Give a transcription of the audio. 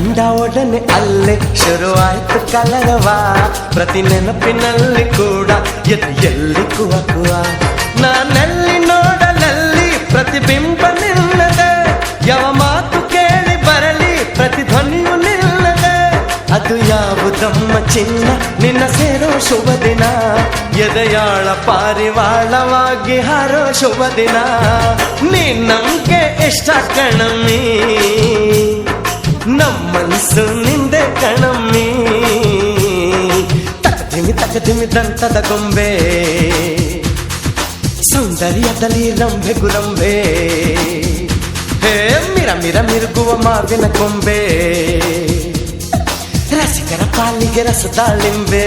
ಕಂಡ ಒಡನೆ ಅಲ್ಲೇ ಶುರುವಾಯ್ತು ಕಲರವ. ಪ್ರತಿ ನೆನಪಿನಲ್ಲಿ ಕೂಡ ಎಲ್ಲಿ ಕುವ ಕುವ. ನಾನಲ್ಲಿ ನೋಡಲಲ್ಲಿ ಪ್ರತಿಬಿಂಬ ನಿಲ್ಲದೆ, ಯಾವ ಮಾತು ಕೇಳಿ ಬರಲಿ ಪ್ರತಿಧ್ವನಿಯು ನಿಲ್ಲದೆ. ಅದು ಯಾವುದಮ್ಮ ಚಿನ್ನ ನಿನ್ನ ಸೇರೋ ಶುಭ ದಿನ, ಎದೆಯಾಳ ಪಾರಿವಾಳವಾಗಿ ಹಾರೋ ಶುಭ ದಿನ. ನೀ ನಮ್ಗೆ ಇಷ್ಟ ಕಣಮ್ಮಿ, ನಮ್ಮನ್ಸು ನಿಂದೆ ಕಣಮ್ಮಿ. ತಕಧಿಮಿ ದಂತದ ಗೊಂಬೆ, ಸೌಂದರ್ಯದಲ್ಲಿ ರಂಬೆ ಗುರಂಬೆ. ಹೇ ಮಿರ ಮಿರ ಮಿರುಗುವ ಮಾವಿನ ಕೊಂಬೆ, ರಸಿಕರ ಪಾಲಿಗೆ ರಸದಾಳಿಂಬೆ.